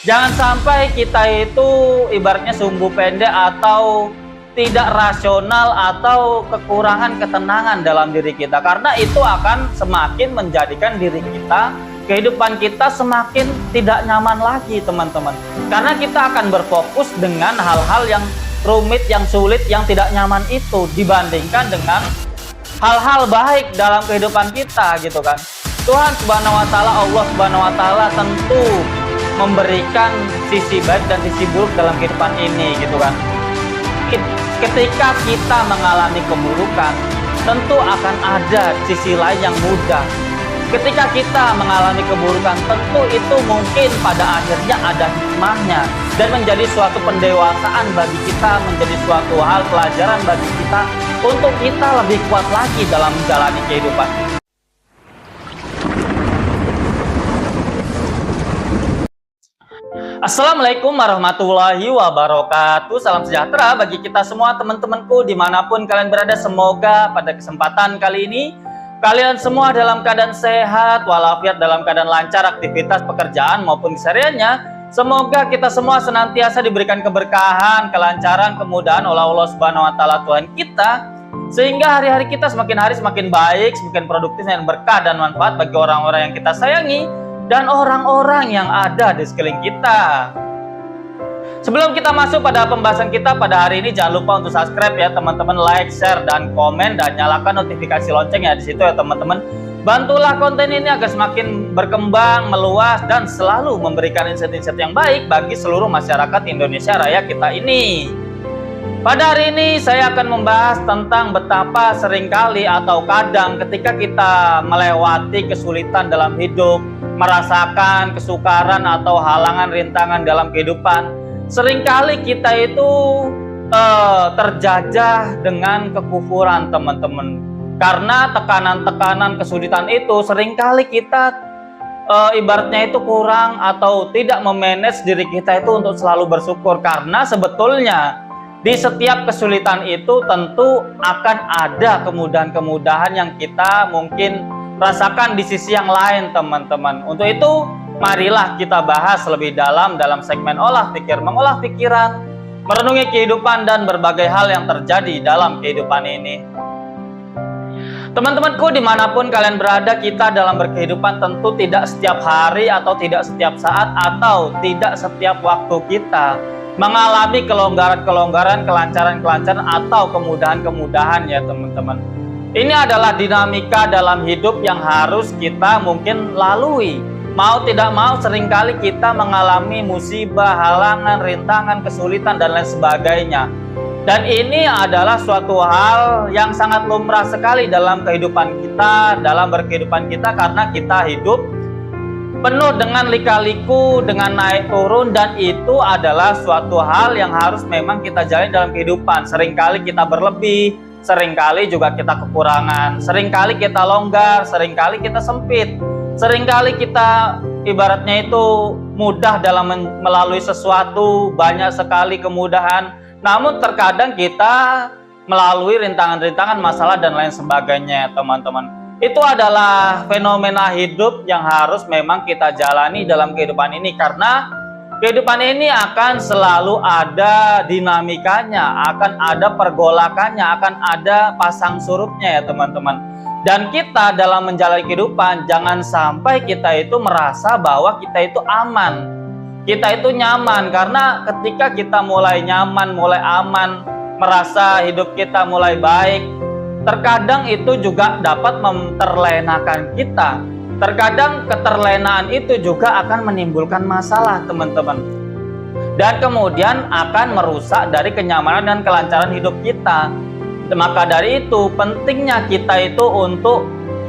Jangan sampai kita itu ibaratnya sumbu pendek atau tidak rasional atau kekurangan ketenangan dalam diri kita, karena itu akan semakin menjadikan diri kita, kehidupan kita semakin tidak nyaman lagi, teman-teman. Karena kita akan berfokus dengan hal-hal yang rumit, yang sulit, yang tidak nyaman itu dibandingkan dengan hal-hal baik dalam kehidupan kita, gitu kan. Tuhan Subhanahu wa taala, Allah Subhanahu wa taala tentu memberikan sisi baik dan sisi buruk dalam kehidupan ini, gitu kan. Ketika kita mengalami keburukan, tentu akan ada sisi lain yang mudah. Ketika kita mengalami keburukan, tentu itu mungkin pada akhirnya ada hikmahnya dan menjadi suatu pendewasaan bagi kita, menjadi suatu hal pelajaran bagi kita untuk kita lebih kuat lagi dalam menjalani kehidupan. Assalamualaikum warahmatullahi wabarakatuh. Salam sejahtera bagi kita semua, teman-temanku dimanapun kalian berada. Semoga pada kesempatan kali ini kalian semua dalam keadaan sehat walafiat, dalam keadaan lancar aktivitas pekerjaan maupun kesehariannya. Semoga kita semua senantiasa diberikan keberkahan, kelancaran, kemudahan oleh Allah Subhanahu wa taala Tuhan kita, sehingga hari-hari kita semakin hari semakin baik, semakin produktif dan berkah dan manfaat bagi orang-orang yang kita sayangi dan orang-orang yang ada di sekeliling kita. Sebelum kita masuk pada pembahasan kita pada hari ini, jangan lupa untuk subscribe ya teman-teman, like, share, dan komen, dan nyalakan notifikasi loncengnya di situ ya teman-teman. Bantulah konten ini agar semakin berkembang, meluas, dan selalu memberikan insight-insight yang baik bagi seluruh masyarakat Indonesia Raya kita ini. Pada hari ini saya akan membahas tentang betapa seringkali atau kadang ketika kita melewati kesulitan dalam hidup, merasakan kesukaran atau halangan rintangan dalam kehidupan, seringkali kita itu terjajah dengan kekufuran, teman-teman. Karena tekanan-tekanan kesulitan itu seringkali kita ibaratnya itu kurang atau tidak memanage diri kita itu untuk selalu bersyukur, karena sebetulnya di setiap kesulitan itu tentu akan ada kemudahan-kemudahan yang kita mungkin rasakan di sisi yang lain, teman-teman. Untuk itu, marilah kita bahas lebih dalam segmen olah pikir, mengolah pikiran, merenungi kehidupan dan berbagai hal yang terjadi dalam kehidupan ini. Teman-temanku dimanapun kalian berada, kita dalam berkehidupan tentu tidak setiap hari atau tidak setiap saat atau tidak setiap waktu kita mengalami kelonggaran-kelonggaran, kelancaran-kelancaran atau kemudahan-kemudahan ya teman-teman. Ini adalah dinamika dalam hidup yang harus kita mungkin lalui. Mau tidak mau seringkali kita mengalami musibah, halangan, rintangan, kesulitan, dan lain sebagainya. Dan ini adalah suatu hal yang sangat lumrah sekali dalam kehidupan kita, dalam berkehidupan kita, karena kita hidup penuh dengan lika-liku, dengan naik turun, dan itu adalah suatu hal yang harus memang kita jalani dalam kehidupan. Seringkali kita berlebih, seringkali juga kita kekurangan, seringkali kita longgar, seringkali kita sempit, seringkali kita ibaratnya itu mudah dalam melalui sesuatu, banyak sekali kemudahan, namun terkadang kita melalui rintangan-rintangan, masalah, dan lain sebagainya, teman-teman. Itu adalah fenomena hidup yang harus memang kita jalani dalam kehidupan ini, karena kehidupan ini akan selalu ada dinamikanya, akan ada pergolakannya, akan ada pasang surutnya ya teman-teman. Dan kita dalam menjalani kehidupan, jangan sampai kita itu merasa bahwa kita itu aman, kita itu nyaman. Karena ketika kita mulai nyaman, mulai aman, merasa hidup kita mulai baik, terkadang itu juga dapat memterlenakan kita. Terkadang keterlenaan itu juga akan menimbulkan masalah, teman-teman. Dan kemudian akan merusak dari kenyamanan dan kelancaran hidup kita. Maka dari itu pentingnya kita itu untuk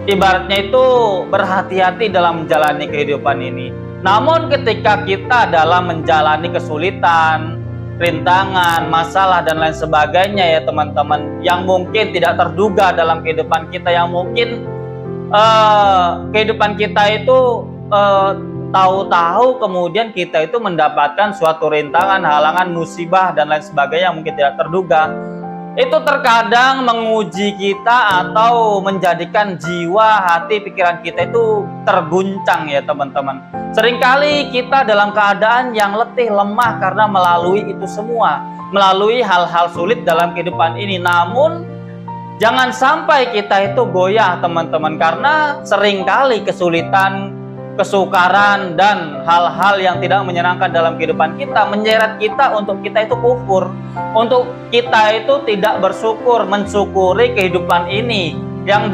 ibaratnya itu berhati-hati dalam menjalani kehidupan ini. Namun ketika kita dalam menjalani kesulitan, rintangan, masalah, dan lain sebagainya ya teman-teman, yang mungkin tidak terduga dalam kehidupan kita, yang mungkin kehidupan kita itu tahu-tahu kemudian kita itu mendapatkan suatu rintangan, halangan, musibah, dan lain sebagainya yang mungkin tidak terduga. itu terkadang menguji kita atau menjadikan jiwa, hati, pikiran kita itu terguncang ya teman-teman. Seringkali kita dalam keadaan yang letih, lemah karena melalui itu semua, melalui hal-hal sulit dalam kehidupan ini. Namun jangan sampai kita itu goyah teman-teman, karena seringkali kesulitan, kesukaran, dan hal-hal yang tidak menyenangkan dalam kehidupan kita menyeret kita untuk kita itu kufur, untuk kita itu tidak bersyukur, mensyukuri kehidupan ini yang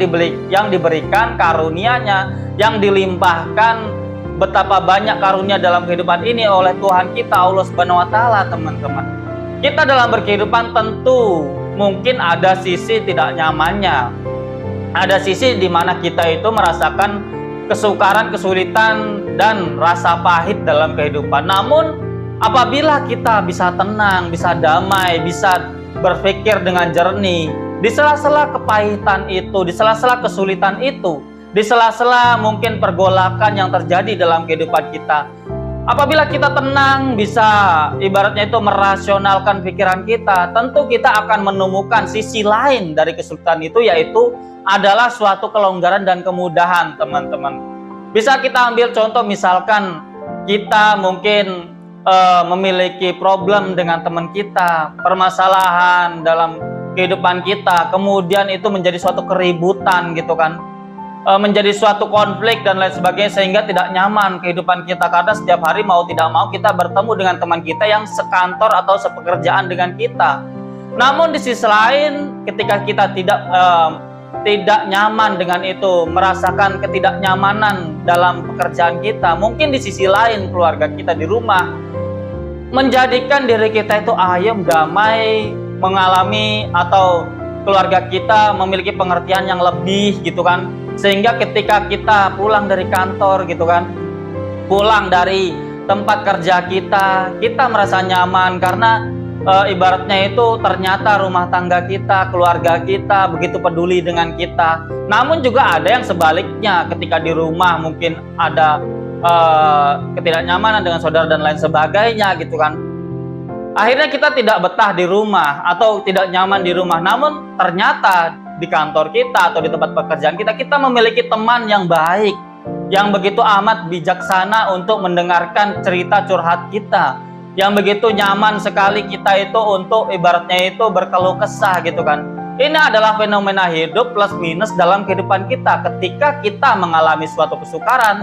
diberikan karunia-Nya, yang dilimpahkan betapa banyak karunia dalam kehidupan ini oleh Tuhan kita Allah Subhanahu wa taala teman-teman. Kita dalam berkehidupan tentu mungkin ada sisi tidak nyamannya, ada sisi di mana kita itu merasakan kesukaran, kesulitan, dan rasa pahit dalam kehidupan. Namun apabila kita bisa tenang, bisa damai, bisa berpikir dengan jernih di sela-sela kepahitan itu, di sela-sela kesulitan itu, di sela-sela mungkin pergolakan yang terjadi dalam kehidupan kita, apabila kita tenang, bisa ibaratnya itu merasionalkan pikiran kita, tentu kita akan menemukan sisi lain dari kesulitan itu, yaitu adalah suatu kelonggaran dan kemudahan teman-teman. Bisa kita ambil contoh, misalkan kita mungkin memiliki problem dengan teman kita, permasalahan dalam kehidupan kita, kemudian itu menjadi suatu keributan gitu kan, menjadi suatu konflik dan lain sebagainya, sehingga tidak nyaman kehidupan kita, karena setiap hari mau tidak mau kita bertemu dengan teman kita yang sekantor atau sepekerjaan dengan kita. Namun di sisi lain, ketika kita tidak nyaman dengan itu, merasakan ketidaknyamanan dalam pekerjaan kita, mungkin di sisi lain keluarga kita di rumah menjadikan diri kita itu ayem, damai, mengalami atau keluarga kita memiliki pengertian yang lebih gitu kan, sehingga ketika kita pulang dari kantor gitu kan, pulang dari tempat kerja kita merasa nyaman karena ibaratnya itu ternyata rumah tangga kita, keluarga kita begitu peduli dengan kita. Namun juga ada yang sebaliknya, ketika di rumah mungkin ada ketidaknyamanan dengan saudara dan lain sebagainya gitu kan. Akhirnya kita tidak betah di rumah atau tidak nyaman di rumah. Namun ternyata di kantor kita atau di tempat pekerjaan kita memiliki teman yang baik, yang begitu amat bijaksana untuk mendengarkan cerita curhat kita, yang begitu nyaman sekali kita itu untuk ibaratnya itu berkeluh kesah gitu kan. Ini adalah fenomena hidup plus minus dalam kehidupan kita. Ketika kita mengalami suatu kesukaran,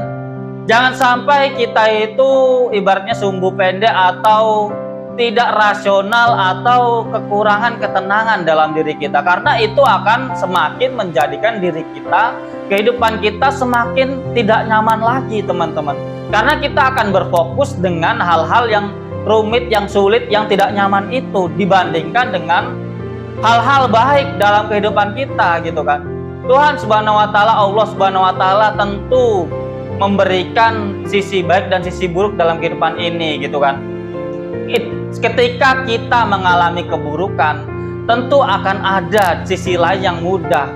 jangan sampai kita itu ibaratnya sumbu pendek atau tidak rasional atau kekurangan ketenangan dalam diri kita, karena itu akan semakin menjadikan diri kita, kehidupan kita semakin tidak nyaman lagi teman-teman, karena kita akan berfokus dengan hal-hal yang rumit, yang sulit, yang tidak nyaman itu dibandingkan dengan hal-hal baik dalam kehidupan kita gitu kan. Tuhan Subhanahu wa taala, Allah Subhanahu wa taala tentu memberikan sisi baik dan sisi buruk dalam kehidupan ini gitu kan. Ketika kita mengalami keburukan, tentu akan ada sisi lain yang mudah.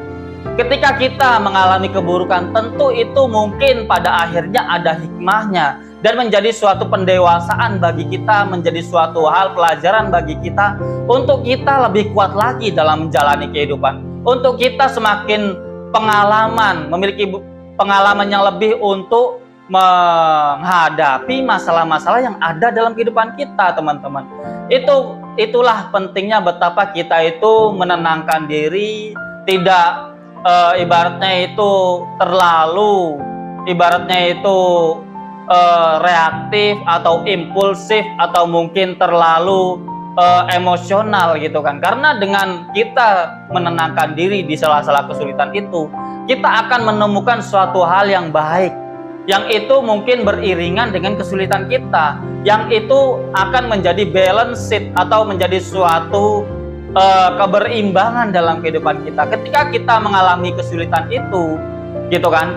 Ketika kita mengalami keburukan, tentu itu mungkin pada akhirnya ada hikmahnya dan menjadi suatu pendewasaan bagi kita, menjadi suatu hal pelajaran bagi kita untuk kita lebih kuat lagi dalam menjalani kehidupan, untuk kita semakin pengalaman, memiliki pengalaman yang lebih untuk menghadapi masalah-masalah yang ada dalam kehidupan kita teman-teman. Itulah pentingnya betapa kita itu menenangkan diri, tidak ibaratnya itu terlalu ibaratnya itu reaktif atau impulsif atau mungkin terlalu emosional gitu kan. Karena dengan kita menenangkan diri di sela-sela kesulitan itu, kita akan menemukan suatu hal yang baik, yang itu mungkin beriringan dengan kesulitan kita, yang itu akan menjadi balance atau menjadi suatu keberimbangan dalam kehidupan kita. Ketika kita mengalami kesulitan itu gitu kan,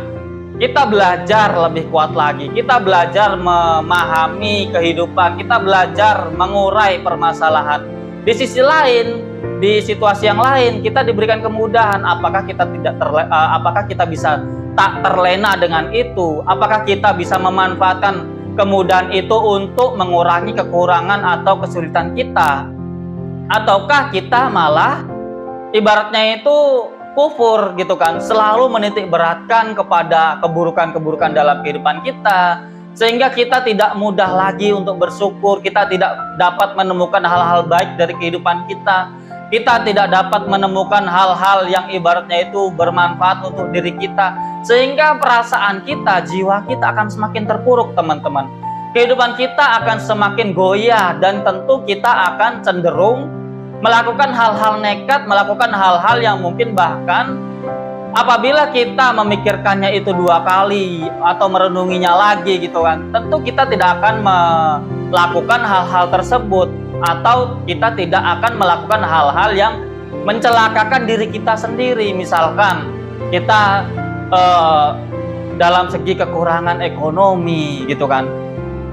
kita belajar lebih kuat lagi, kita belajar memahami kehidupan, kita belajar mengurai permasalahan. Di sisi lain, di situasi yang lain, kita diberikan kemudahan. Apakah kita bisa tak terlena dengan itu? Apakah kita bisa memanfaatkan kemudahan itu untuk mengurangi kekurangan atau kesulitan kita? Ataukah kita malah ibaratnya itu kufur gitu kan, selalu menitik beratkan kepada keburukan-keburukan dalam kehidupan kita, sehingga kita tidak mudah lagi untuk bersyukur, kita tidak dapat menemukan hal-hal baik dari kehidupan kita, kita tidak dapat menemukan hal-hal yang ibaratnya itu bermanfaat untuk diri kita, sehingga perasaan kita, jiwa kita akan semakin terpuruk teman-teman. Kehidupan kita akan semakin goyah dan tentu kita akan cenderung melakukan hal-hal nekat, melakukan hal-hal yang mungkin bahkan apabila kita memikirkannya itu 2 kali atau merenunginya lagi gitu kan, tentu kita tidak akan melakukan hal-hal tersebut, atau kita tidak akan melakukan hal-hal yang mencelakakan diri kita sendiri. Misalkan kita dalam segi kekurangan ekonomi gitu kan,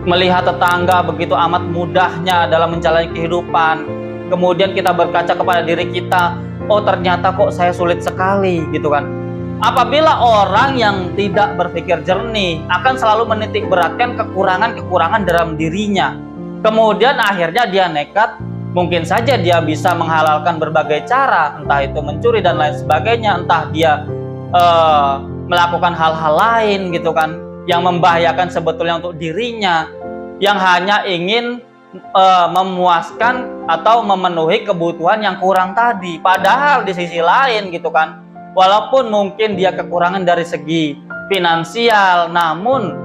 melihat tetangga begitu amat mudahnya dalam menjalani kehidupan, kemudian kita berkaca kepada diri kita, oh ternyata kok saya sulit sekali gitu kan. Apabila orang yang tidak berpikir jernih akan selalu menitik beratkan kekurangan-kekurangan dalam dirinya, kemudian akhirnya dia nekat, mungkin saja dia bisa menghalalkan berbagai cara, entah itu mencuri dan lain sebagainya, entah dia melakukan hal-hal lain gitu kan, yang membahayakan sebetulnya untuk dirinya, yang hanya ingin memuaskan atau memenuhi kebutuhan yang kurang tadi. Padahal di sisi lain gitu kan, walaupun mungkin dia kekurangan dari segi finansial, namun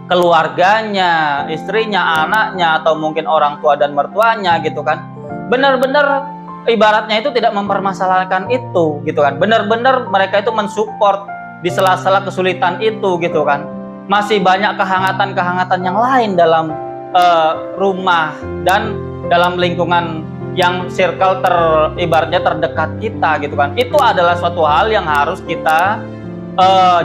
keluarganya, istrinya, anaknya, atau mungkin orang tua dan mertuanya gitu kan, benar-benar ibaratnya itu tidak mempermasalahkan itu gitu kan, benar-benar mereka itu mensupport di sela-sela kesulitan itu gitu kan. Masih banyak kehangatan-kehangatan yang lain dalam rumah dan dalam lingkungan yang circle ibaratnya terdekat kita gitu kan. Itu adalah suatu hal yang harus kita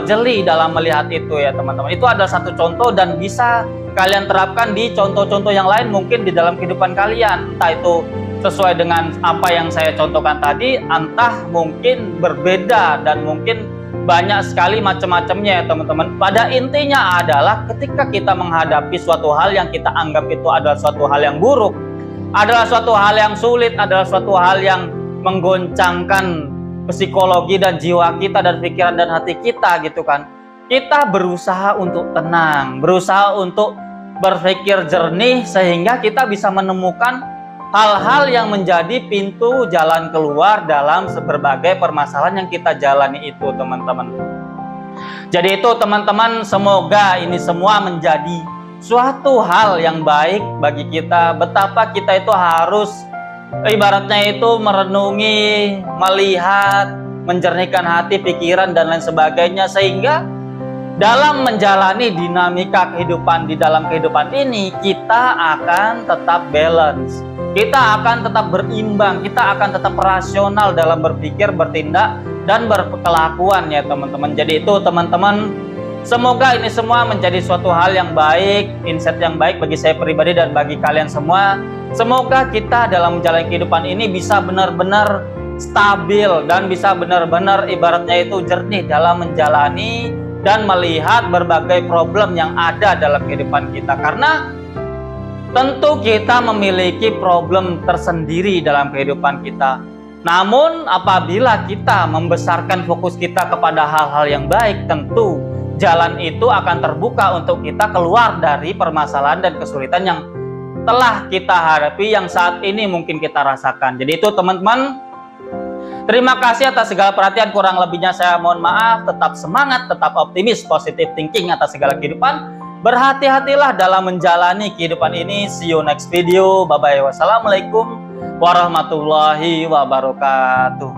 jeli dalam melihat itu ya teman-teman. Itu adalah satu contoh dan bisa kalian terapkan di contoh-contoh yang lain mungkin di dalam kehidupan kalian. Entah itu sesuai dengan apa yang saya contohkan tadi, entah mungkin berbeda dan mungkin banyak sekali macam-macamnya ya teman-teman. Pada intinya adalah ketika kita menghadapi suatu hal yang kita anggap itu adalah suatu hal yang buruk, adalah suatu hal yang sulit, adalah suatu hal yang menggoncangkan psikologi dan jiwa kita dan pikiran dan hati kita gitu kan, kita berusaha untuk tenang, berusaha untuk berpikir jernih, sehingga kita bisa menemukan hal-hal yang menjadi pintu jalan keluar dalam berbagai permasalahan yang kita jalani itu teman-teman. Jadi itu teman-teman, semoga ini semua menjadi suatu hal yang baik bagi kita, betapa kita itu harus ibaratnya itu merenungi, melihat, menjernihkan hati, pikiran dan lain sebagainya, sehingga dalam menjalani dinamika kehidupan di dalam kehidupan ini kita akan tetap balance, kita akan tetap berimbang, kita akan tetap rasional dalam berpikir, bertindak dan berkelakuan ya teman-teman. Jadi itu teman-teman, semoga ini semua menjadi suatu hal yang baik, insight yang baik bagi saya pribadi dan bagi kalian semua. Semoga kita dalam menjalani kehidupan ini bisa benar-benar stabil dan bisa benar-benar ibaratnya itu jernih dalam menjalani dan melihat berbagai problem yang ada dalam kehidupan kita. Karena tentu kita memiliki problem tersendiri dalam kehidupan kita. Namun apabila kita membesarkan fokus kita kepada hal-hal yang baik, tentu jalan itu akan terbuka untuk kita keluar dari permasalahan dan kesulitan yang telah kita hadapi, yang saat ini mungkin kita rasakan. Jadi itu teman-teman, terima kasih atas segala perhatian, kurang lebihnya saya mohon maaf. Tetap semangat, tetap optimis, positive thinking atas segala kehidupan. Berhati-hatilah dalam menjalani kehidupan ini. See you next video. Bye-bye. Wassalamualaikum warahmatullahi wabarakatuh.